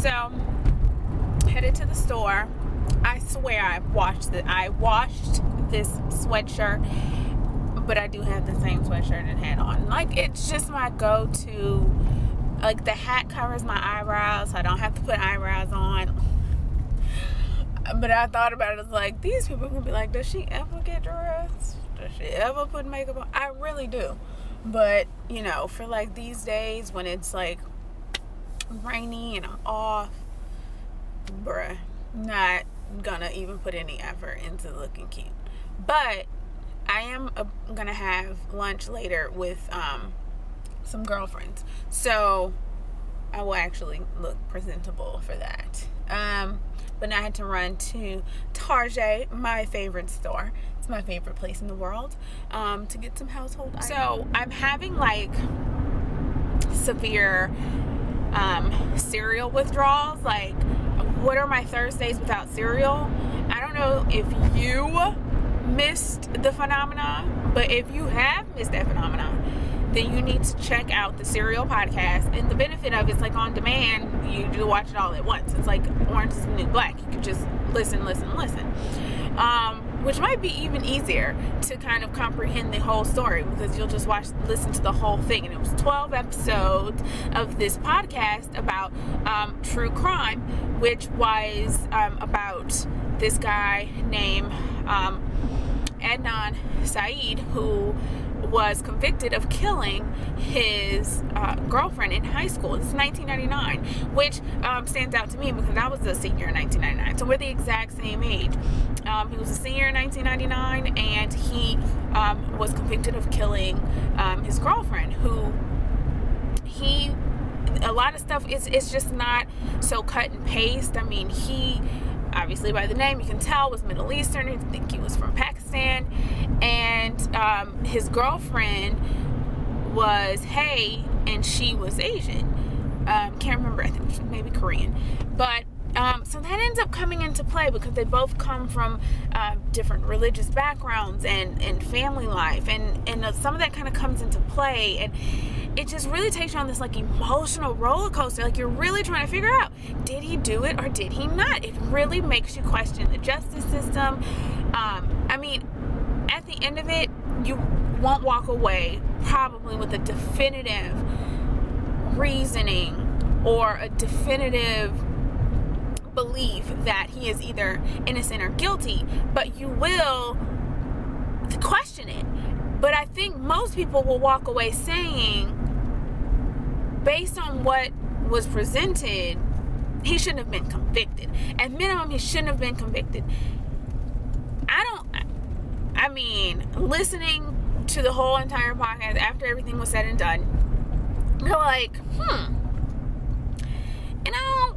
So headed to the store. I swear I washed this sweatshirt, but I do have the same sweatshirt and hat on. Like, it's just my go-to. Like, the hat covers my eyebrows, so I don't have to put eyebrows on. But I thought about it, it's like, these people can be like, does she ever get dressed? Does she ever put makeup on? I really do. But, you know, for like these days when it's like rainy and I'm off, bruh, not gonna even put any effort into looking cute. But I am gonna have lunch later with some girlfriends, so I will actually look presentable for that. But now I had to run to Target, my favorite store. It's my favorite place in the world, to get some household items. So I'm having like severe cereal withdrawals. Like, what are my Thursdays without cereal? I don't know if you missed the phenomenon, but if you have missed that phenomenon, then you need to check out the Cereal podcast. And the benefit of it's like on demand. You do watch it all at once. It's like Orange is the New Black. You can just listen. Which might be even easier to kind of comprehend the whole story, because you'll just listen to the whole thing. And it was 12 episodes of this podcast about true crime, which was about this guy named Adnan Saeed, who was convicted of killing his girlfriend in high school. This is 1999, which stands out to me because I was a senior in 1999, so we're the exact same age. He was a senior in 1999, and he was convicted of killing his girlfriend, who a lot of stuff it's just not so cut and paste. I mean, he obviously, by the name you can tell, was Middle Eastern. I think he was from Pakistan, and his girlfriend was Hay, and she was Asian. Can't remember. I think she was maybe Korean. But so that ends up coming into play because they both come from different religious backgrounds and family life, and some of that kind of comes into play, and it just really takes you on this like emotional roller coaster. Like, you're really trying to figure out, did he do it or did he not? It really makes you question the justice system. I mean, at the end of it, you won't walk away probably with a definitive reasoning or a definitive belief that he is either innocent or guilty, but you will question it. But I think most people will walk away saying, based on what was presented, he shouldn't have been convicted. At minimum, he shouldn't have been convicted. I mean, listening to the whole entire podcast after everything was said and done, you're like, you know,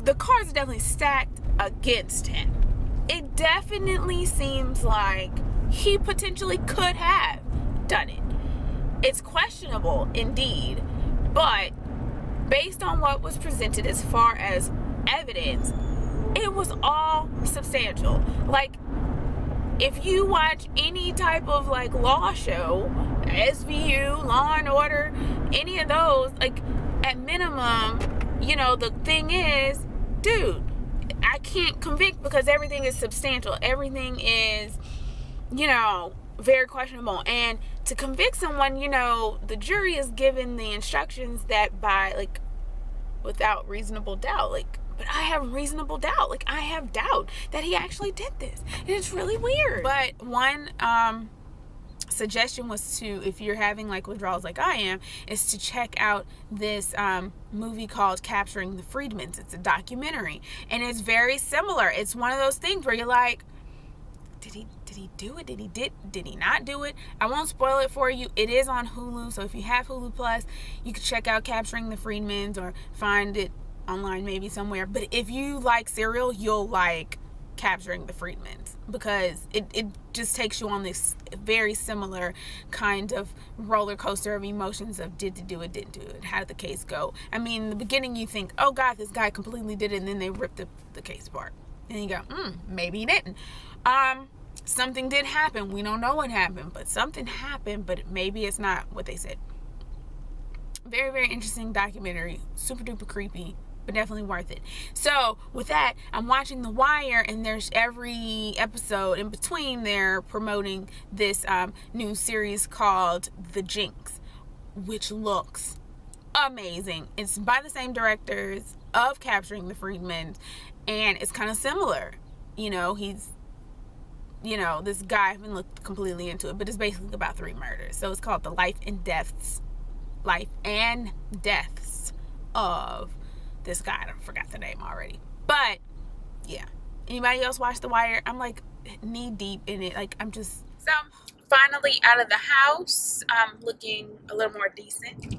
the cards are definitely stacked against him. It definitely seems like he potentially could have done it. It's questionable indeed, but based on what was presented as far as evidence, it was all substantial. Like, if you watch any type of like law show, SVU, Law and Order, any of those, like, at minimum, you know, the thing is, dude, I can't convict because everything is substantial. Everything is, you know, very questionable. And to convict someone, you know, the jury is given the instructions that by, like, without reasonable doubt. Like, but I have reasonable doubt. Like, I have doubt that he actually did this. And it's really weird. But one suggestion was to, if you're having like withdrawals like I am, is to check out this movie called Capturing the Freedmans. It's a documentary, and it's very similar. It's one of those things where you're like, did he do it? Did he not do it? I won't spoil it for you. It is on Hulu, so if you have Hulu Plus, you can check out Capturing the Freedmans or find it online maybe somewhere. But if you like cereal, you'll like Capturing the Freedmans, because it just takes you on this very similar kind of roller coaster of emotions of did they do it, didn't do it, how did the case go. I mean, in the beginning you think, oh God, this guy completely did it, and then they ripped the case apart, and you go, maybe he didn't. Something did happen. We don't know what happened, but something happened, but maybe it's not what they said. Very, very interesting documentary. Super duper creepy, but definitely worth it. So with that, I'm watching The Wire, and there's every episode in between they're promoting this new series called The Jinx, which looks amazing. It's by the same directors of Capturing the Freedmen, and it's kind of similar. He's this guy, I haven't looked completely into it, but it's basically about 3 murders. So it's called The Life and Deaths of this guy. I forgot the name already. But yeah. Anybody else watch The Wire? I'm like knee deep in it. Like I'm finally out of the house. I'm looking a little more decent.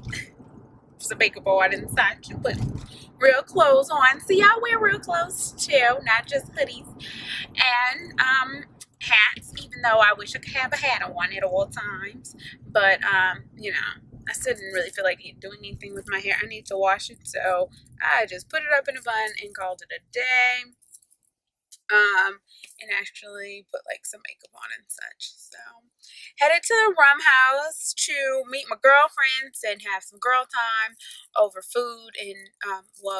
It's a baker board inside. You put real clothes on. See, I wear real clothes too, not just hoodies. And hats, even though I wish I could have a hat on at all times. But I still didn't really feel like doing anything with my hair. I need to wash it, so I just put it up in a bun and called it a day. And actually put like some makeup on and such. So headed to the rum house to meet my girlfriends and have some girl time over food. And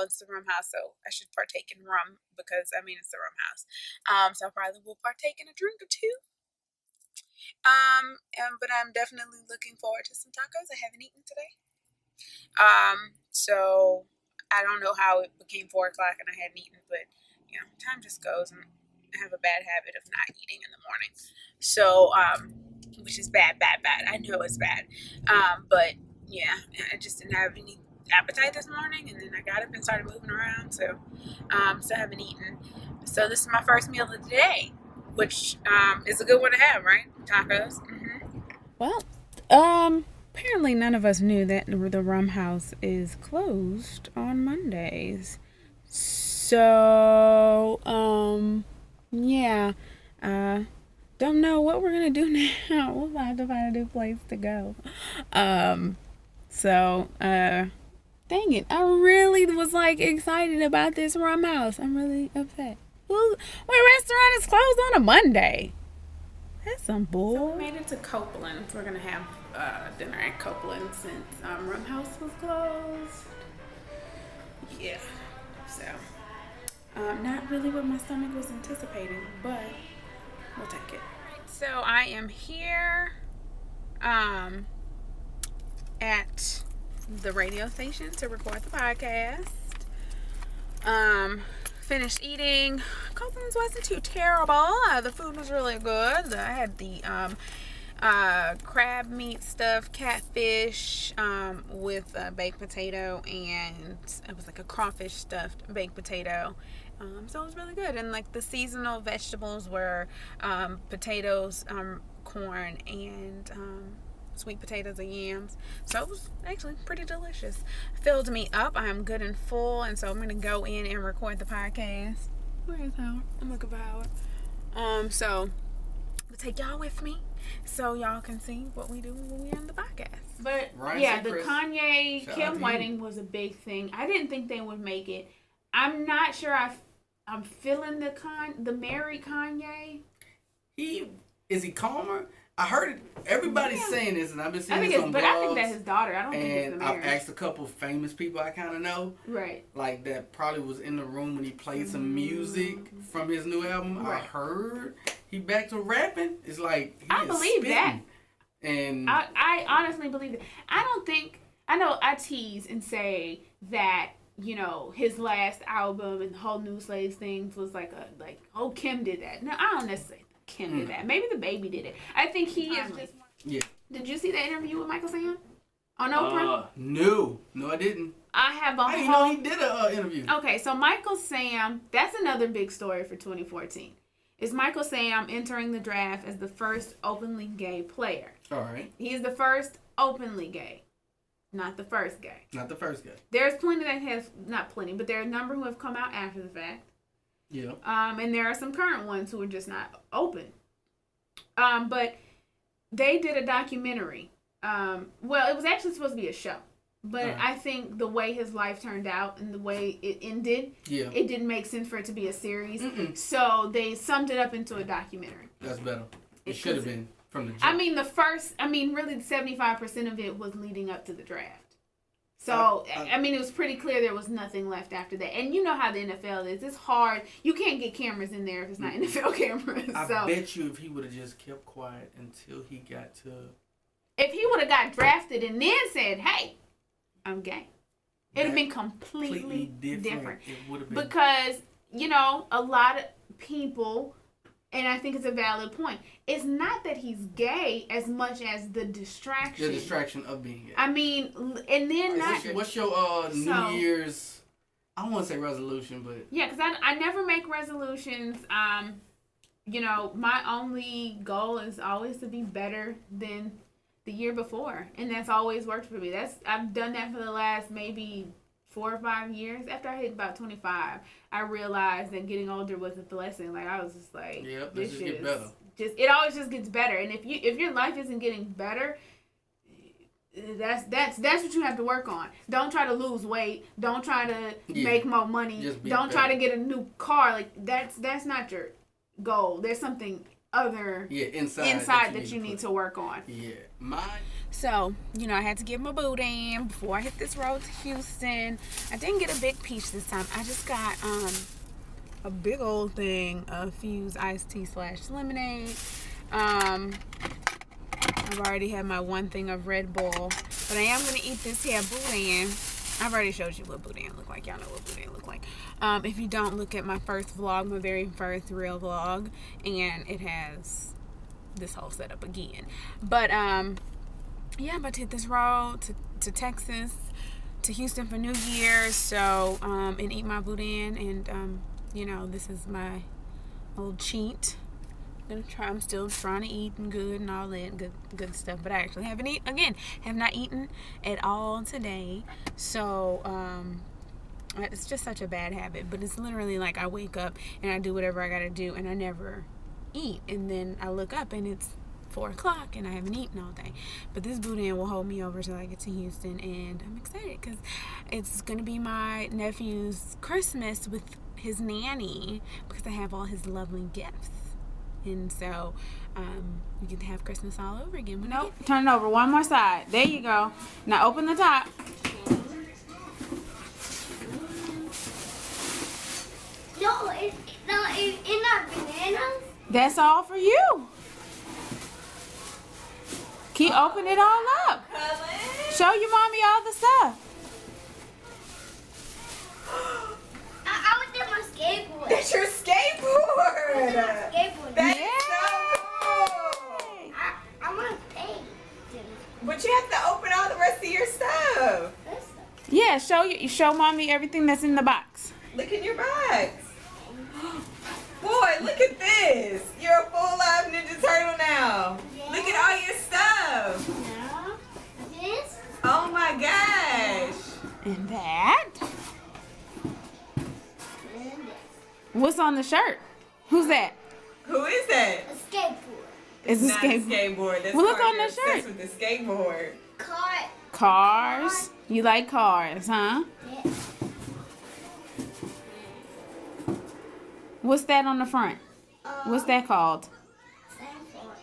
it's the rum house, so I should partake in rum because it's the rum house. So I probably will partake in a drink or two. But I'm definitely looking forward to some tacos. I haven't eaten today. So I don't know how it became 4 o'clock and I hadn't eaten, but time just goes, and I have a bad habit of not eating in the morning. So, which is bad. I know it's bad. But yeah, I just didn't have any appetite this morning, and then I got up and started moving around. So, still haven't eaten. So this is my first meal of the day, which is a good one to have, right? Tacos. Mm-hmm. Well, apparently none of us knew that the rum house is closed on Mondays. So, yeah, don't know what we're gonna do now. We'll have to find a new place to go. Dang it, I really was excited about this rum house. I'm really upset. What restaurant is closed on a Monday? That's some bull. So we made it to Copeland. We're gonna have dinner at Copeland since rum house was closed. Yeah, so. Not really what my stomach was anticipating, but we'll take it. So I am here at the radio station to record the podcast. Finished eating. Copeland's wasn't too terrible. The food was really good. I had the crab meat stuffed catfish with baked potato, and it was like a crawfish stuffed baked potato. So it was really good. And the seasonal vegetables were potatoes, corn, and sweet potatoes and yams. So it was actually pretty delicious. Filled me up. I am good and full, and so I'm going to go in and record the podcast. Where is Howard? I'm looking for Howard. So I'll take y'all with me so y'all can see what we do when we're on the podcast. But yeah, the Kanye Kim wedding was a big thing. I didn't think they would make it. I'm not sure I'm feeling the married Kanye. Is he calmer? I heard it. Everybody's saying this, and I've been seeing this on blogs. But I think that's his daughter. I don't think it's the marriage. I've asked a couple of famous people I kind of know. Right. That probably was in the room when he played some music from his new album. Right. I heard he back to rapping. It's I believe spitting. That. And I honestly believe that. I know I tease and say that, his last album and the whole New Slaves things was Kim did that. No, I don't necessarily think Kim did that. Maybe the baby did it. I think he is just... Yeah. Did you see that interview with Michael Sam on Oprah? No, I didn't. I have I didn't know he did an interview. Okay, so Michael Sam, that's another big story for 2014. Is Michael Sam entering the draft as the first openly gay player. All right. He is the first openly gay. Not the first gay. Not the first gay. There's plenty that has, not plenty, but there are a number who have come out after the fact. Yeah. And there are some current ones who are just not open. But they did a documentary. It was actually supposed to be a show. But I think the way his life turned out and the way it ended, it didn't make sense for it to be a series. Mm-mm. So they summed it up into a documentary. That's better. It should have been from the jump. Really 75% of it was leading up to the draft. So, I mean, it was pretty clear there was nothing left after that. And you know how the NFL is. It's hard. You can't get cameras in there if it's not NFL cameras. I bet you if he would have just kept quiet until he got to... If he would have got drafted and then said, hey, I'm gay, it would have been completely different. It would have been... Because, you know, a lot of people... And I think it's a valid point. It's not that he's gay as much as the distraction. The distraction of being gay. I mean, and then what's your New Year's? I don't want to say resolution, but yeah, because I never make resolutions. You know, my only goal is always to be better than the year before, and that's always worked for me. I've done that for the last maybe 4 or 5 years. After I hit about 25, I realized that getting older was a blessing. Like, I was just like, this just get better. It always just gets better. And if your life isn't getting better, that's what you have to work on. Don't try to lose weight. Don't try to make more money. Don't try to get a new car. Like, that's not your goal. There's something other inside that you need to work on. Yeah. So, you know, I had to get my boot in before I hit this road to Houston. I didn't get a big peach this time. I just got a big old thing of Fuse iced tea / lemonade. I've already had my one thing of Red Bull, but I am going to eat this here boudin. I've already showed you what boudin look like. Y'all know what boudin look like. If you don't, look at my first vlog, my very first real vlog, and it has this whole setup again. But yeah, I'm about to hit this road to Texas, to Houston for New Year's. So and eat my boudin, and you know, this is my old cheat. I'm still trying to eat and good and all that good stuff, but I actually have not eaten at all today. So it's just such a bad habit, but it's literally like I wake up and I do whatever I gotta do and I never eat, and then I look up and it's 4 o'clock and I haven't eaten all day. But this boudin will hold me over till I get to Houston, and I'm excited because it's gonna be my nephew's Christmas with his nanny, because I have all his lovely gifts. And so we get to have Christmas all over again. Nope. Turn it over one more side. There you go. Now open the top. No, it's not bananas. That's all for you. Keep opening it all up. Show your mommy all the stuff. I was at my skateboard. That's your skateboard. That's so cool. I'm on pay. But you have to open all the rest of your stuff. Yeah, show mommy everything that's in the box. Look in your box. Boy, look at this. You're a full live Ninja Turtle now. Yeah. Look at all your stuff. Yeah. This. Oh my gosh. And that. What's on the shirt? Who's that? Who is that? A skateboard. It's not a skateboard. That's well, look on the shirt. With the skateboard. Cars. You like cars, huh? Yeah. What's that on the front? What's that called?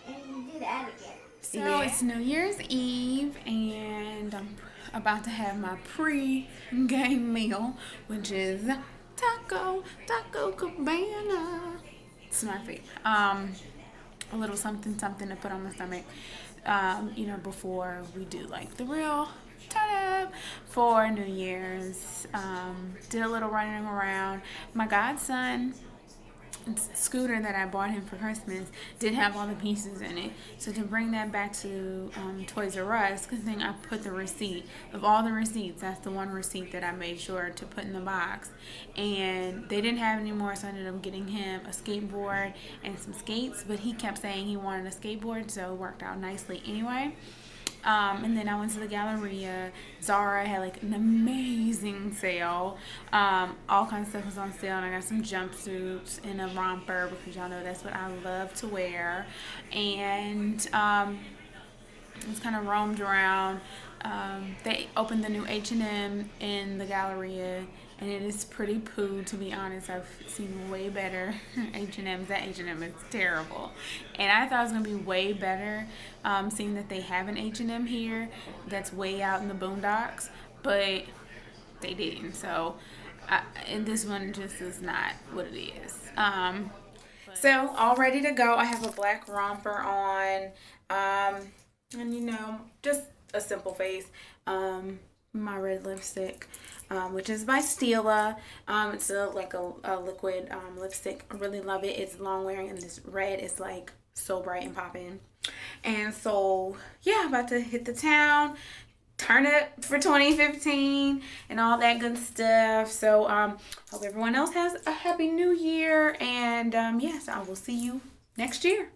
And do that again. So it's New Year's Eve, and I'm about to have my pre-game meal, which is Taco Cabana. It's my favorite. A little something to put on my stomach, you know, before we do like the real turn up for New Year's. Did a little running around. My godson scooter that I bought him for Christmas didn't have all the pieces in it, so to bring that back to Toys R Us, because then I put the receipt of all the receipts. That's the one receipt that I made sure to put in the box, and they didn't have any more, so I ended up getting him a skateboard and some skates, but he kept saying he wanted a skateboard, so it worked out nicely anyway. And then I went to the Galleria. Zara had like an amazing sale. All kinds of stuff was on sale, and I got some jumpsuits and a romper, because y'all know that's what I love to wear. And just kind of roamed around. They opened the new H&M in the Galleria, and it is pretty poo, to be honest. I've seen way better H&Ms. That H&M is terrible. And I thought it was going to be way better, seeing that they have an H&M here that's way out in the boondocks. but they didn't. So, and this one just is not what it is. So all ready to go. I have a black romper on, and you know, just a simple face. My red lipstick, which is by Stila. It's like a liquid lipstick. I really love it. It's long wearing, and this red is like so bright and popping. And so yeah, about to hit the town, turn up for 2015 and all that good stuff. So hope everyone else has a happy new year, and yes, I will see you next year.